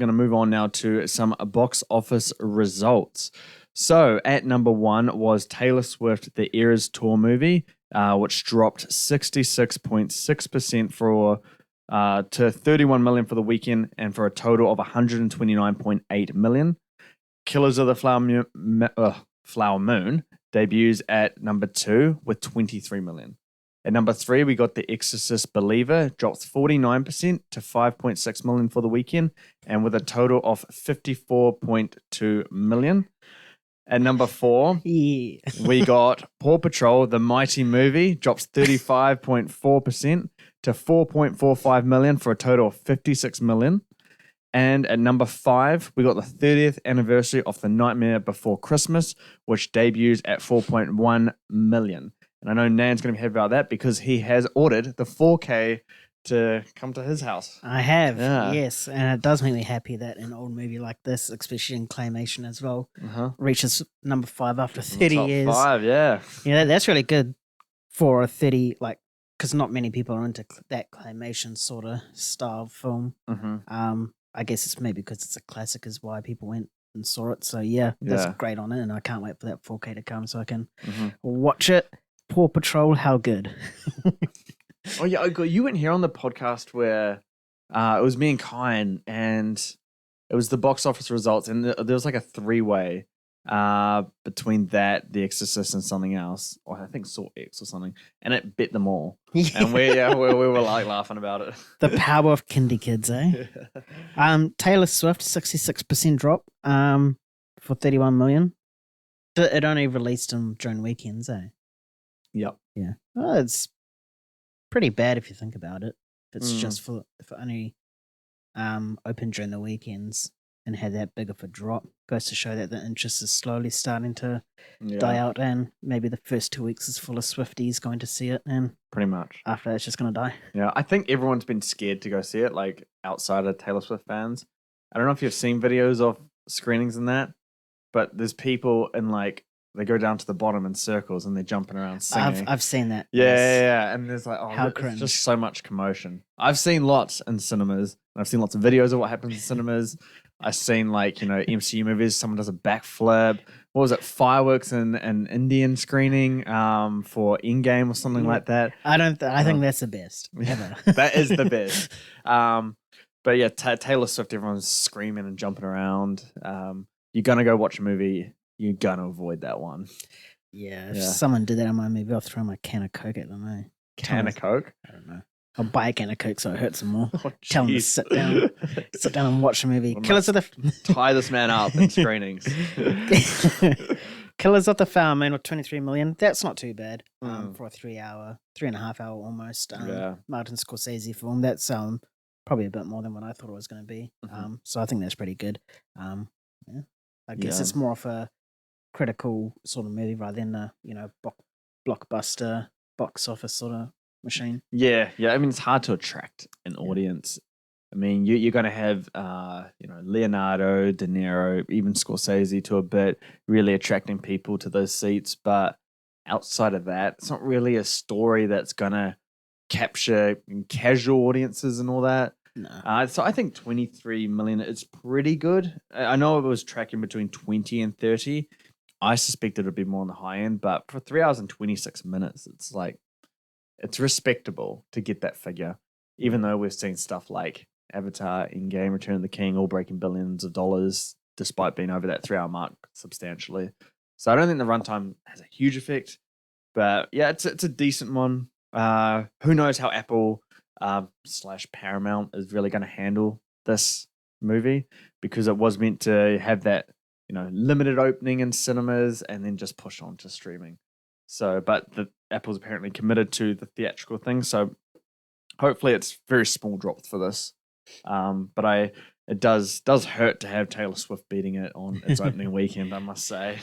going to move on now to some box office results. So at number 1 was Taylor Swift, the ERAS tour movie, which dropped 66.6% to 31 million for the weekend and for a total of 129.8 million. Killers of the Flower Moon debuts at number 2 with 23 million. At number 3, we got The Exorcist Believer, drops 49% to 5.6 million for the weekend, and with a total of 54.2 million. At number 4, we got Paw Patrol, The Mighty Movie, drops 35.4% to 4.45 million for a total of 56 million. And at number 5, we got the 30th anniversary of The Nightmare Before Christmas, which debuts at 4.1 million. And I know Nan's going to be happy about that because he has ordered the 4K to come to his house. I have, yes. And it does make me happy that an old movie like this, especially in claymation as well, reaches number 5 after 30 years. Top 5, yeah. Yeah, that's really good for a 30, because not many people are into that claymation sort of style film. I guess it's maybe because it's a classic is why people went and saw it. So yeah, that's great on it, and I can't wait for that 4K to come so I can watch it. Paw Patrol, how good. Oh yeah, you went here on the podcast where it was me and Kyan, and it was the box office results, and there was like a 3-way between that, The Exorcist, and something else, or I think Saw X or something, and it bit them all. And we were like laughing about it. The power of kindy kids, eh? Taylor Swift, 66% drop for 31 million. It only released during weekends, eh? Yep. Yeah. Well, it's pretty bad if you think about it. If it's just if it only opened during the weekends and had that big of a drop, goes to show that the interest is slowly starting to die out, and maybe the first 2 weeks is full of Swifties going to see it, and pretty much after that it's just going to die. Yeah, I think everyone's been scared to go see it, like outside of Taylor Swift fans. I don't know if you've seen videos of screenings and that, but there's people in they go down to the bottom in circles and they're jumping around singing. I've seen that. Yeah. And there's how it's just so much commotion. I've seen lots in cinemas. I've seen lots of videos of what happens in cinemas. I've seen MCU movies. Someone does a backflip. What was it? Fireworks in an Indian screening for Endgame or something like that. I think that's the best ever. That is the best. But yeah, Taylor Swift, everyone's screaming and jumping around. You're gonna go watch a movie. You're gonna avoid that one. Yeah, if someone did that in my movie, I'll throw my can of Coke at them, eh? Can of Coke? I don't know. I'll buy a can of Coke so it hurts them more. Tell them to sit down and watch a movie. Killers of the... Tie this man up in screenings. Killers of the Flower Moon with 23 million. That's not too bad for a 3.5 hour almost Martin Scorsese film. That's probably a bit more than what I thought it was going to be. So I think that's pretty good. I guess it's more of a critical sort of movie rather than a blockbuster box office sort of machine. Yeah. I mean, it's hard to attract an audience. I mean, you're going to have Leonardo, De Niro, even Scorsese to a bit, really attracting people to those seats. But outside of that, it's not really a story that's going to capture casual audiences and all that. No. So I think 23 million is pretty good. I know it was tracking between 20 and 30. I suspected it would be more on the high end, but for 3 hours and 26 minutes, it's respectable to get that figure, even though we've seen stuff like Avatar, Endgame, Return of the King, all breaking billions of dollars, despite being over that 3 hour mark substantially. So I don't think the runtime has a huge effect, but yeah, it's a decent one. Who knows how Apple / Paramount is really going to handle this movie, because it was meant to have that limited opening in cinemas and then just push on to streaming. So, but Apple's apparently committed to the theatrical thing. So hopefully it's very small drops for this. But it does hurt to have Taylor Swift beating it on its opening weekend, I must say.